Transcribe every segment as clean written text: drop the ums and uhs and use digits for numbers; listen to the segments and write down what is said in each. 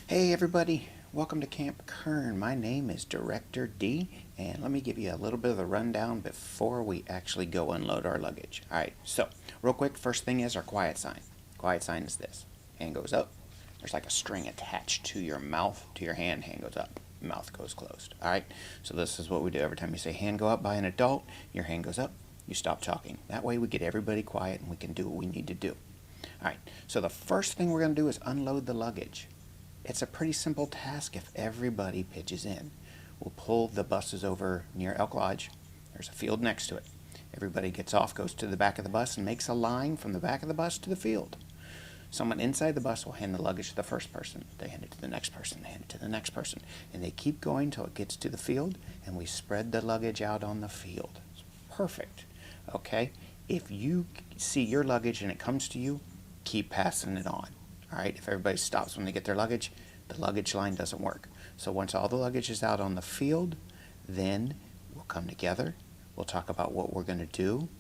Hey everybody, welcome to Camp Kern. My name is Director D, and let me give you a little bit of the rundown before we actually go unload our luggage. Alright, so real quick, first thing is our quiet sign. Quiet sign is this. Hand goes up. There's like a string attached to your mouth, to your hand. Hand goes up, mouth goes closed. Alright, so this is what we do every time you say hand go up by an adult, your hand goes up, you stop talking. That way we get everybody quiet and we can do what we need to do. Alright, so the first thing we're going to do is unload the luggage. It's a pretty simple task if everybody pitches in. We'll pull the buses over near Elk Lodge. There's a field next to it. Everybody gets off, goes to the back of the bus, and makes a line from the back of the bus to the field. Someone inside the bus will hand the luggage to the first person. They hand it to the next person. They hand it to the next person. And they keep going till it gets to the field, and we spread the luggage out on the field. It's perfect. Okay? If you see your luggage and it comes to you, keep passing it on. Alright, if everybody stops when they get their luggage, the luggage line doesn't work. So once all the luggage is out on the field, then we'll come together. We'll talk about what we're going to do.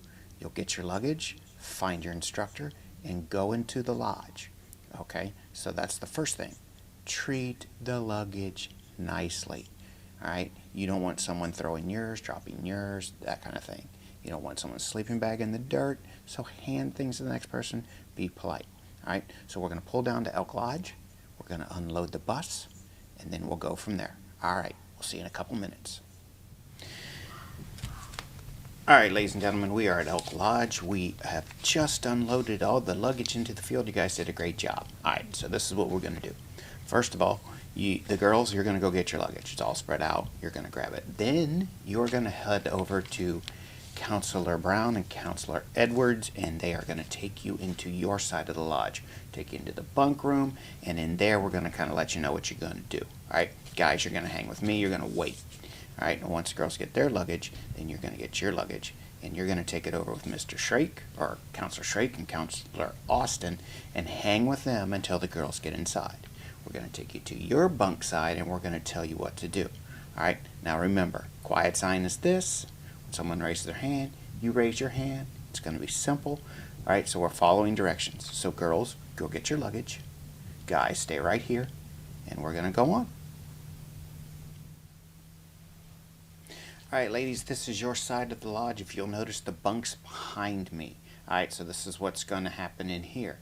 You'll get your luggage, find your instructor, and go into the lodge. Okay, so that's the first thing. Treat the luggage nicely. Alright, you don't want someone throwing yours, dropping yours, that kind of thing. You don't want someone's sleeping bag in the dirt, so hand things to the next person. Be polite. Alright, so we're going to pull down to Elk Lodge, we're going to unload the bus, and then we'll go from there. Alright, we'll see you in a couple minutes. Alright, ladies and gentlemen, we are at Elk Lodge. We have just unloaded all the luggage into the field. You guys did a great job. Alright, so this is what we're going to do. First of all, the girls, you're going to go get your luggage. It's all spread out. You're going to grab it. Then you're going to head over to Counselor Brown and Counselor Edwards, and they are going to take you into your side of the lodge, take you into the bunk room, and in there we're going to kind of let you know what you're going to do. Alright, guys, you're going to hang with me, you're going to wait. Alright, and once the girls get their luggage, then you're going to get your luggage, and you're going to take it over with Mr. Shrake, or Counselor Shrake and Counselor Austin, and hang with them until the girls get inside. We're going to take you to your bunk side, and we're going to tell you what to do. Alright, now remember, quiet sign is this. When someone raises their hand, you raise your hand. It's going to be simple. Alright, so we're following directions. So girls, go get your luggage. Guys, stay right here, and we're going to go on. Alright, ladies, this is your side of the lodge. If you'll notice the bunks behind me. Alright, so this is what's going to happen in here.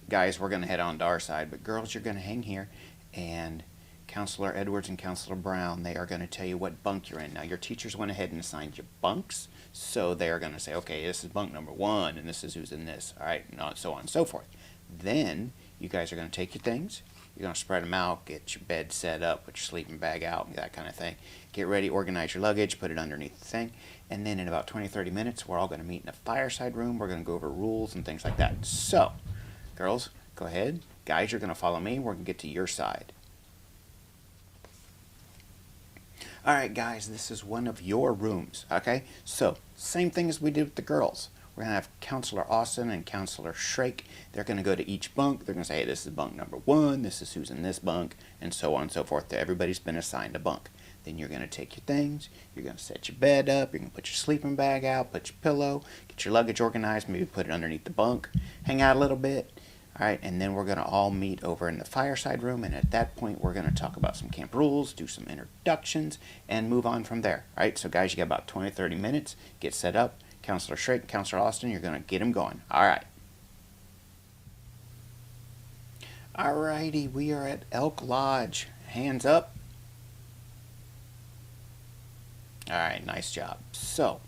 Guys, we're going to head on to our side, but girls, you're going to hang here, and Counselor Edwards and Counselor Brown, they are going to tell you what bunk you're in. Now, your teachers went ahead and assigned you bunks, so they are going to say, okay, this is bunk number 1, and this is who's in this, all right, and so on and so forth. Then, you guys are going to take your things, you're going to spread them out, get your bed set up, put your sleeping bag out, that kind of thing. Get ready, organize your luggage, put it underneath the thing, and then in about 20-30 minutes, we're all going to meet in a fireside room. We're going to go over rules and things like that. So, girls, go ahead. Guys, you're going to follow me. We're going to get to your side. Alright guys, this is one of your rooms, okay? So, same thing as we did with the girls. We're going to have Counselor Austin and Counselor Shrake. They're going to go to each bunk. They're going to say, hey, this is bunk number 1, this is who's in this bunk, and so on and so forth. Everybody's been assigned a bunk. Then you're going to take your things, you're going to set your bed up, you're going to put your sleeping bag out, put your pillow, get your luggage organized, maybe put it underneath the bunk, hang out a little bit. Alright, and then we're going to all meet over in the fireside room, and at that point we're going to talk about some camp rules, do some introductions, and move on from there. Alright, so guys, you got about 20-30 minutes, get set up. Counselor Shrake, Counselor Austin, you're going to get them going. Alright. Alrighty, we are at Elk Lodge. Hands up. Alright, nice job. So,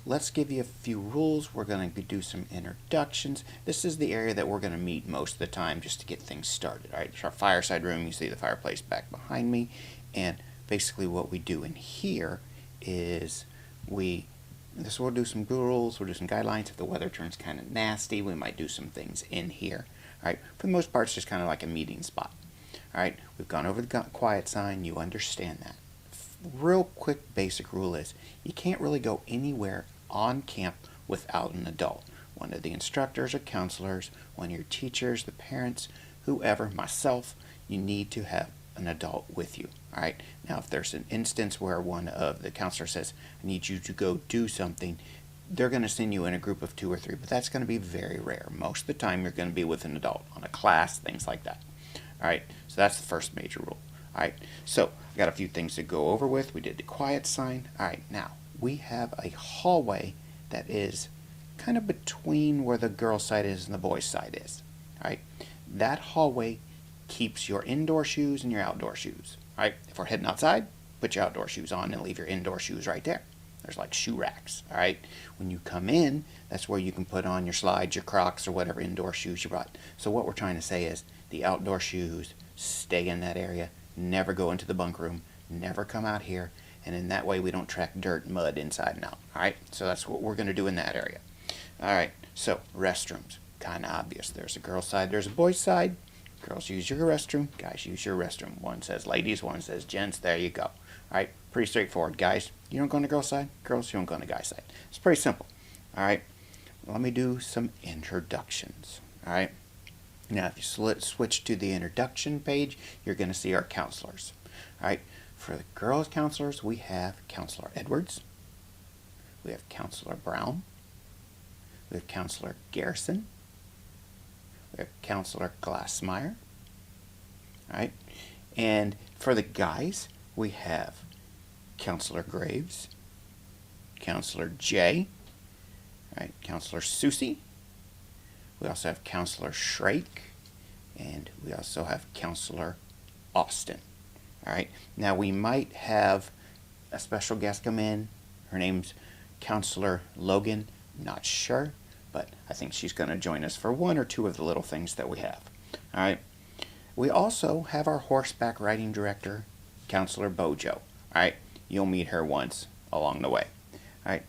let's give you a few rules. We're going to do some introductions. This is the area that we're going to meet most of the time just to get things started. Alright, it's our fireside room. You see the fireplace back behind me. And basically what we do in here is we'll do some rules, we'll do some guidelines. If the weather turns kind of nasty, we might do some things in here. Alright, for the most part, it's just kind of like a meeting spot. Alright, we've gone over the quiet sign. You understand that. Real quick basic rule is you can't really go anywhere on camp without an adult. One of the instructors or counselors, one of your teachers, the parents, whoever, myself, you need to have an adult with you. Alright, now if there's an instance where one of the counselors says, I need you to go do something, they're going to send you in a group of 2 or 3, but that's going to be very rare. Most of the time you're going to be with an adult on a class, things like that. All right, so that's the first major rule. All right, so I got a few things to go over with. We did the quiet sign. All right, now we have a hallway that is kind of between where the girls' side is and the boys' side is. All right, that hallway keeps your indoor shoes and your outdoor shoes. All right, if we're heading outside, put your outdoor shoes on and leave your indoor shoes right there. There's like shoe racks. All right, when you come in, that's where you can put on your slides, your Crocs, or whatever indoor shoes you brought. So what we're trying to say is the outdoor shoes stay in that area, never go into the bunk room, never come out here, and in that way we don't track dirt and mud inside and out. All right, so that's what we're going to do in that area. All right, so restrooms, kind of obvious. There's a girl's side, there's a boy's side. Girls use your restroom, guys use your restroom. One says ladies, one says gents. There you go. All right, pretty straightforward. Guys, you don't go on the girl's side. Girls, you don't go on the guy's side. It's pretty simple. All right, let me do some introductions. All right, now if you switch to the introduction page, you're going to see our counselors. All right, for the girls counselors, we have Counselor Edwards. We have Counselor Brown. We have Counselor Garrison. We have Counselor Glassmeyer. All right, and for the guys, we have Counselor Graves, Counselor J, all right, Counselor Susie. We also have Counselor Shrake, and we also have Counselor Austin. All right, now we might have a special guest come in. Her name's Counselor Logan. Not sure, but I think she's going to join us for one or two of the little things that we have. All right. We also have our horseback riding director, Counselor Bojo. All right. You'll meet her once along the way. All right.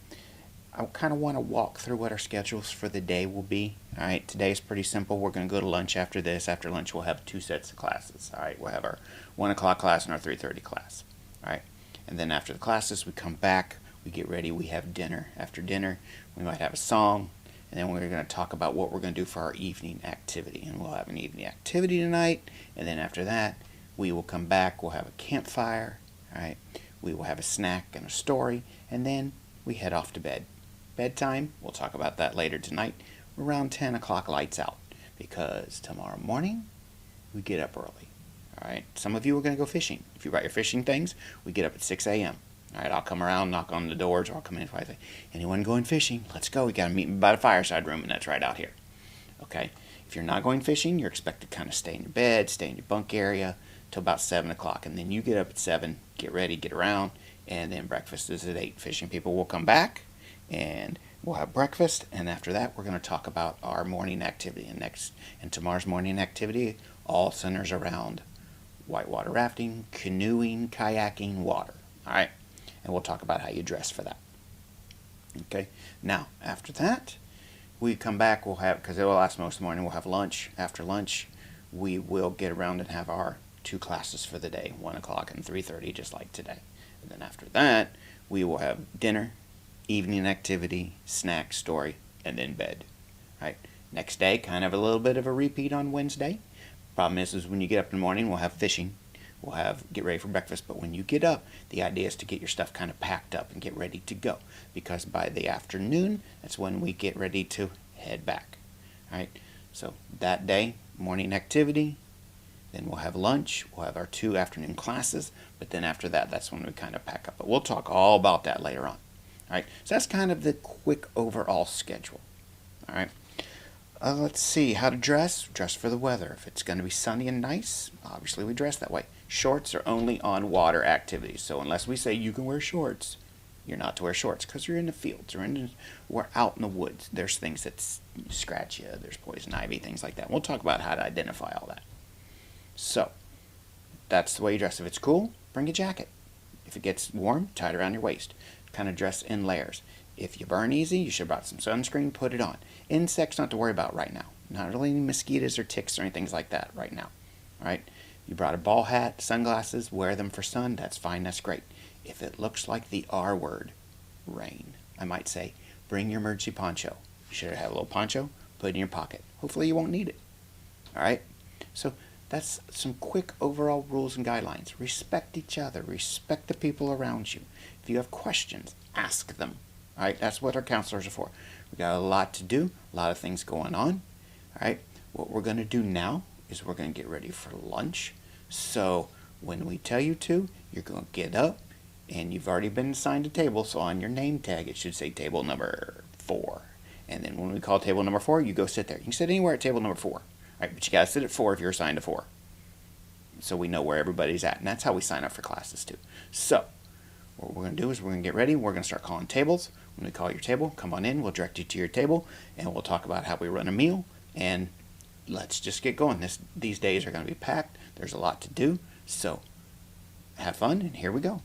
I kind of want to walk through what our schedules for the day will be. All right. Today is pretty simple. We're going to go to lunch after this. After lunch, we'll have 2 sets of classes. All right. We'll have our 1 o'clock class and our 3:30 class. All right. And then after the classes, we come back. We get ready. We have dinner. After dinner, we might have a song. And then we're going to talk about what we're going to do for our evening activity. And we'll have an evening activity tonight. And then after that, we will come back. We'll have a campfire. All right. We will have a snack and a story. And then we head off to bed. Bedtime, we'll talk about that later tonight. Around 10 o'clock, lights out. Because tomorrow morning, we get up early. All right. Some of you are going to go fishing. If you brought your fishing things, we get up at 6 a.m. All right, I'll come around, knock on the doors, or I'll come in if I say, anyone going fishing? Let's go. We got to meet me by the fireside room, and that's right out here. Okay? If you're not going fishing, you're expected to kind of stay in your bed, stay in your bunk area till about 7 o'clock. And then you get up at 7, get ready, get around, and then breakfast is at 8. Fishing people will come back, and we'll have breakfast. And after that, we're going to talk about our morning activity. And tomorrow's morning activity all centers around whitewater rafting, canoeing, kayaking, water. All right? And we'll talk about how you dress for that. Okay. Now, after that, we come back. We'll have, because it will last most of the morning, we'll have lunch. After lunch, we will get around and have our 2 classes for the day, 1 o'clock and 3:30, just like today. And then after that, we will have dinner, evening activity, snack, story, and then bed. All right. Next day, kind of a little bit of a repeat on Wednesday. Problem is when you get up in the morning, we'll have fishing. We'll get ready for breakfast. But when you get up, the idea is to get your stuff kind of packed up and get ready to go. Because by the afternoon, that's when we get ready to head back. All right. So that day, morning activity. Then we'll have lunch. We'll have our 2 afternoon classes. But then after that, that's when we kind of pack up. But we'll talk all about that later on. All right. So that's kind of the quick overall schedule. All right. Let's see. How to dress. Dress for the weather. If it's going to be sunny and nice, obviously we dress that way. Shorts are only on water activities. So unless we say you can wear shorts, you're not to wear shorts because you're in the fields or we're out in the woods. There's things that scratch you. There's poison ivy, things like that. We'll talk about how to identify all that. So that's the way you dress. If it's cool, bring a jacket. If it gets warm, tie it around your waist. Kind of dress in layers. If you burn easy, you should have brought some sunscreen, put it on. Insects not to worry about right now. Not really any mosquitoes or ticks or anything like that right now. All right? You brought a ball hat, sunglasses, wear them for sun, that's fine, that's great. If it looks like the R word, rain, I might say, bring your emergency poncho. You should have a little poncho, put it in your pocket. Hopefully you won't need it. All right? So that's some quick overall rules and guidelines. Respect each other. Respect the people around you. If you have questions, ask them. All right? That's what our counselors are for. We got a lot to do, a lot of things going on. All right? What we're going to do now is we're going to get ready for lunch. So when we tell you to, you're going to get up, and you've already been assigned a table, so on your name tag it should say table number 4. And then when we call table number 4, you go sit there. You can sit anywhere at table number 4. All right, but you got to sit at 4 if you're assigned to 4. So we know where everybody's at, and that's how we sign up for classes too. So what we're going to do is we're going to get ready. We're going to start calling tables. When we call your table, come on in. We'll direct you to your table, and we'll talk about how we run a meal. And let's just get going. These days are going to be packed. There's a lot to do. So have fun, and here we go.